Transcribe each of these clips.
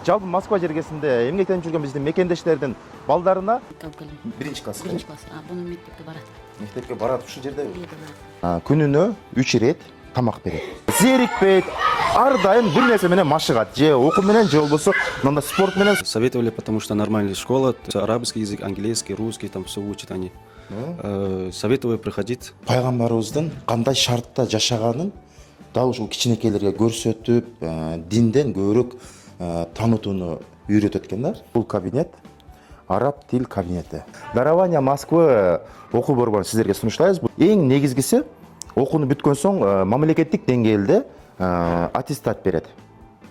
Жалпы Москва жергесинде эмгектенип жүргөн биздин мекендештердин балдарына биринчи класс. Биринчи класс. Буну мектепке барат. Мектепке барат, ушул жерде Барат. күнүнө 3 ирет тамак берет. Зерикпейт, ар дайым бир нерсе менен машыгат. Же окуу менен, же болбосо мындай спорт менен. Советовали, потому что нормальная школа, арабский язык, английский, русский, там все учат они. Советовали приходить. Пайгамбарыбыздын кандай шартта жашаганын дал ушул кичинекейлерге көрсөтүп, динден көбүрөөк танытууну үйрөтөт экендар. Бул кабинет араб тил кабинети. Дарование Москвы окуу борборун сиздерге сунуштайбыз. Эң негизгиси окууну бүткөн соң мамлекеттик деңгээлде аттестат берет.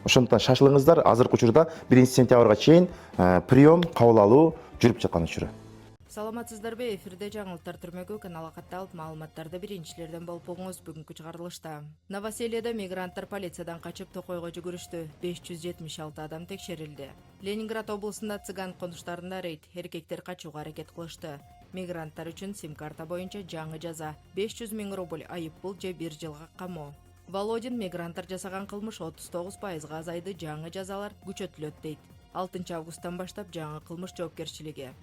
Ошондуктан шашылыңыздар, азыркы учурда 1 сентябрга чейин прием кабыл алуу жүрүп жаткан учуру. Саламатсыздарбы, эфирде жаңылыктар түрмөгү каналга катталып маалыматтарды биринчилерден болуп угуңуз бүгүнкү чыгарылышта. Новоселияда мигранттар полициядан качып Токойго жүгүрүштү. 576 адам текшерилди. Ленинград облусунда цыган конуштарында рейд, эркектер качууга аракет кылышты. Мигранттар үчүн сим-карта боюнча жаңы жаза 500 000 рубль айып пул же 1 жылга камоо. Володин мигранттар жасаган кылмыш 39% азайды, жаңы жазалар күчөтүлөт дейт. 6 августтан баштап жаңы кылмыш жоопкерчилиги.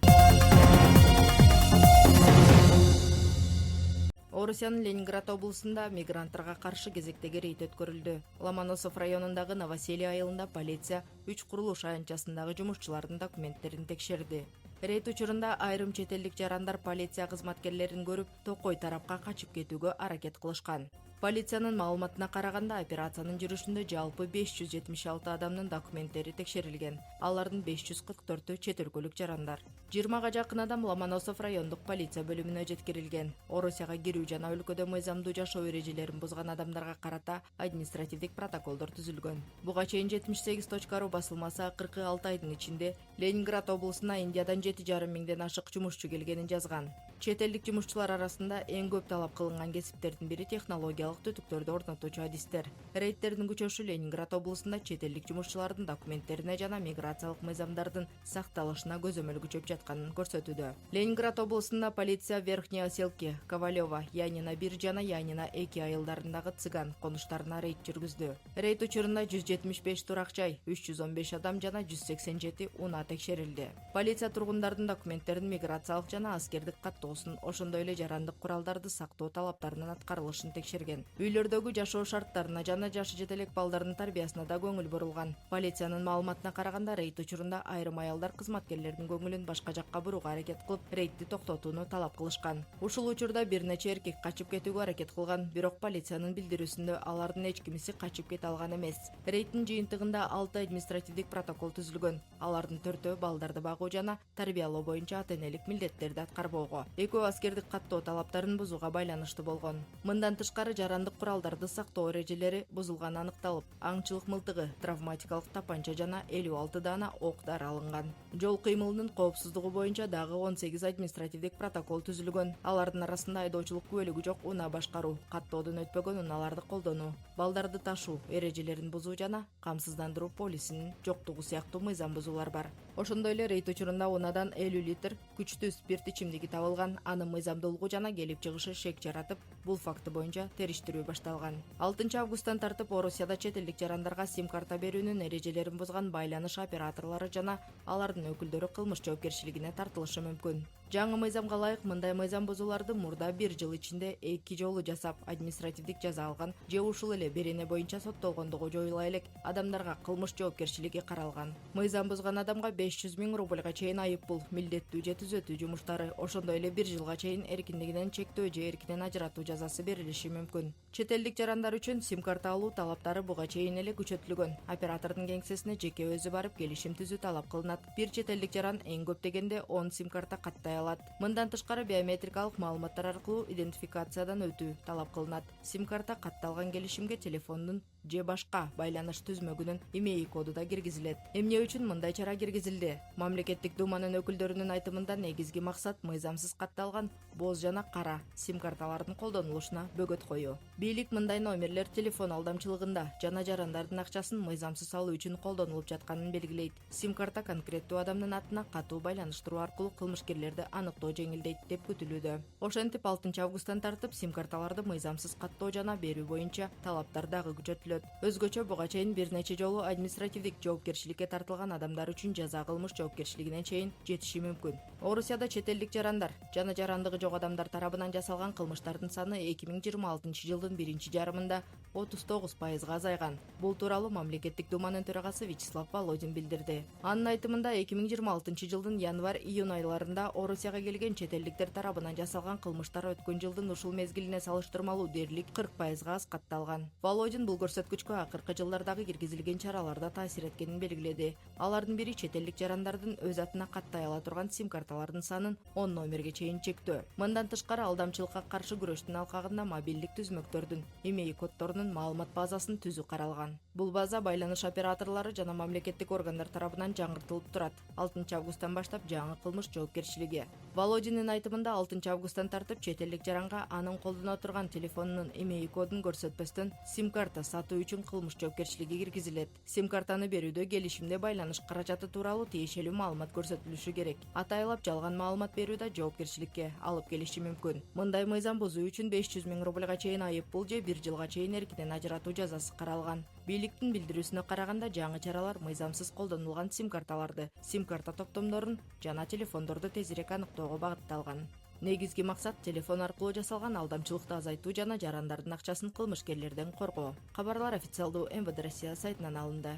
Орусиянын Ленинград облусунда мигранттарга каршы кезектеги рейд өткөрүлдү. Ломоносов районундагы Новоселия айылында полиция 3 курулуш аянтчасындагы жумушчулардын документтерин текшерди. Рейд учурунда айрым чет элдик жарандар полиция кызматкерлерин көрүп, Токой тарапка качып кетүүгө аракет кылышкан. Полициянын маалыматына караганда операциянын жүрүшүндө жалпы 576 адамдын документтери текшерилген. Алардын 544-ü чет өлкөлүк жарандар. 20га жакын адам Ломоносов райондук полиция бөлүмүнө жеткирилген. Орусияга кирүү жана өлкөдө мыйзамдуу жашоо эрежелерин бузган адамдарга карата административдик протоколдор түзүлгөн. Буга чейин 78.ру басылмасы 46 айдын ичинде Ленинград облусуна Индиядан 7,5 миңден ашык жумушчу келгенин жазган. Чет элдик жумушчулар арасында эң көп талап кылынган кесиптердин бири технологиялык түтүктөрдү орнотуучу адистер. Рейдтердин күчөшү Ленинград облусунда чет элдик жумушчулардын документтерине жана миграциялык мыйзамдардын сакталышына көзөмөл күчөп жатканын көрсөтүүдө. Ленинград облусунда полиция Верхние Оселки, Ковалева, Янина 1 жана Янина 2 айылдарындагы цыган конуштарына рейд жүргүздү. Рейд учурунда 175 турак жай, 315 адам жана 187 унаа текшерилди. Полиция тургундардын документтерин миграциялык жана аскердик каттоосун, ошондой эле жарандык куралдарды сактоо талаптарынын аткарылышын текшерген. Үйлөрдөгү жашоо шарттарына жана жашы жете элек балдардын тарбиясына да көңүл бурулган. Полициянын маалыматына караганда рейд учурунда айрым аялдар кызматкерлердин көңүлүн башка жакка бурууга аракет кылып, рейдти токтотууну талап кылышкан. Ушул учурда бир нече эркек качып кетүүгө аракет кылган, бирок полициянын билдирүүсүндө алардын эч кимиси качып кете алган эмес. Рейдтин жыйынтыгында 6 административдик протокол түзүлгөн. Алардын 4-өө балдарды багуу жана тарбиялоо боюнча ата-энелик милдеттерди аткарбоого, 2-өө аскердик каттоо талаптарын бузууга байланыштуу болгон. Мындан тышкары жарандык куралдарды сактоо эрежелери бузулганы аныкталып, аңчылык мылтыгы, травматикалык тапанча жана 56 даана ок дары алынган. Жол кыймылынын коопсуздугу боюнча дагы 18 административдик протокол түзүлгөн. Алардын арасында айдоочулук күбөлүгү жок унаа башкаруу, каттоодон өтпөгөн унааларды колдонуу, балдарды ташуу эрежелерин бузуу жана камсыздандыруу полисинин жоктугу сыяктуу мыйзам бузуулар бар. Ошондой эле рейд учурунда унаадан 50 литр күчтүү спирт ичимдиги табылган. Анын мыйзамдуулугу жана келип чыгышы шек жаратып, бул факты боюнча териштирүү башталган. 6 августтан тартып Орусияда чет элдик жарандарга сим-карта берүүнүн эрежелерин бузган байланыш операторлору жана алардын өкүлдөрү кылмыш жоопкерчилигине тартылышы мүмкүн. Жаңы мыйзамга ылайык мындай мыйзам бузууларды мурда 1 жыл ичинде 2 жолу жасап, административдик жаза алган же ушул эле берене боюнча соттолгондугу жоюла элек адамдарга кылмыш жоопкерчилиги каралган. Мыйзам бузган адамга 500 000 рубльга чейин айып пул, милдеттүү же түзөтүү жумуштары, ошондой эле 1 жылга чейин эркиндигинен чектөө же эркинен ажыратуу жазасы берилиши мүмкүн. Чет элдик жарандар үчүн сим-карта алуу талаптары буга чейин эле күчөтүлгөн. Оператордун кеңсесине жеке өзү барып келишим түзүү талап кылынат. Бир чет элдик жаран эң көп дегенде 10 сим-карта каттай алат. Мындан тышкары биометрикалык маалыматтар аркылуу идентификациядан өтүү талап кылынат. Сим-карта катталган келишимге телефондун же башка байланыш түзмөгүнүн имейл коду да киргизилет. Эмне үчүн мындай чара киргизилди? Мамлекеттик думанын өкүлдөрүнүн айтымында негизги максат мыйзамсыз катталган боз жана кара сим-карталардын колдонулушуна бөгөт коюу. Бийлик мындай номерлер телефон алдамчылыгында жана жарандардын акчасын мыйзамсыз алуу үчүн колдонулуп жатканын белгилейт. Сим-карта конкреттүү адамдын атына катуу байланыштыруу аркылуу кылмышкерлерди аныктоо жеңилдейт деп күтүлүүдө. Ошентип 6 августтан тартып сим-карталарды мыйзамсыз каттоо жана берүү боюнча талаптар дагы күчөтүлөт. көрсөтүлөт. Өзгөчө буга чейин бир нече жолу административдик жоопкерчиликке тартылган адамдар үчүн жаза кылмыш жоопкерчилигине чейин жетиши мүмкүн. Орусияда чет элдик жарандар жана жарандыгы жок адамдар тарабынан жасалган кылмыштардын саны 2026 жылдын биринчи жарымында 39%га азайган. Бул тууралуу мамлекеттик думанын төрагасы Вячеслав Володин билдирди. Анын айтымында 2026 жылдын январь-июнь айларында Орусияга келген чет элдиктер тарабынан жасалган кылмыштар өткөн жылдын ушул мезгилине салыштырмалуу дээрлик 40%га аскатталган. Володин бул көрсөткүчкө акыркы жылдардагы киргизилген чараларда таасир эткенин белгиледи. Алардын бири чет элдик жарандардын өз атына каттай ала турган сим-карталардын санын 10 номерге чейин чектөө. Мындан тышкары алдамчылыкка каршы күрөштүн алкагында мобилдик түзмөктөрдүн, имей коддорунун маалымат базасын түзүү каралган. Бул база байланыш операторлору жана мамлекеттик органдар тарабынан жаңыртылып турат. 6 августтан баштап жаңы кылмыш жоопкерчилиги. Володинин айтымында 6 августтан тартып чет элдик жаранга анын колдоно турган телефонунун имей кодун көрсөтпөстөн сим-карта сатуу үчүн кылмыш жоопкерчилиги киргизилет. Сим-картаны берүүдө келишимде байланыш каражаты тууралуу тиешелүү маалымат көрсөтүлүшү керек. Атайлап жалган маалымат берүүдө жоопкерчиликке алып келиши мүмкүн. Мындай мыйзам бузуу үчүн 500 000 рубльга чейин айып пул же 1 жылга чейин эркинен ажыратуу жазасы каралган. Бийликтин билдирүүсүнө караганда жаңы чаралар мыйзамсыз колдонулган сим-карталарды, сим-карта топтомдорун жана телефондорду тезирээк аныктоого багытталган. Негизги максат телефон аркылуу жасалган алдамчылыкты азайтуу жана жарандардын акчасын кылмышкерлерден коргоо. Кабарлар официалдуу МВД Россия сайтынан алынды.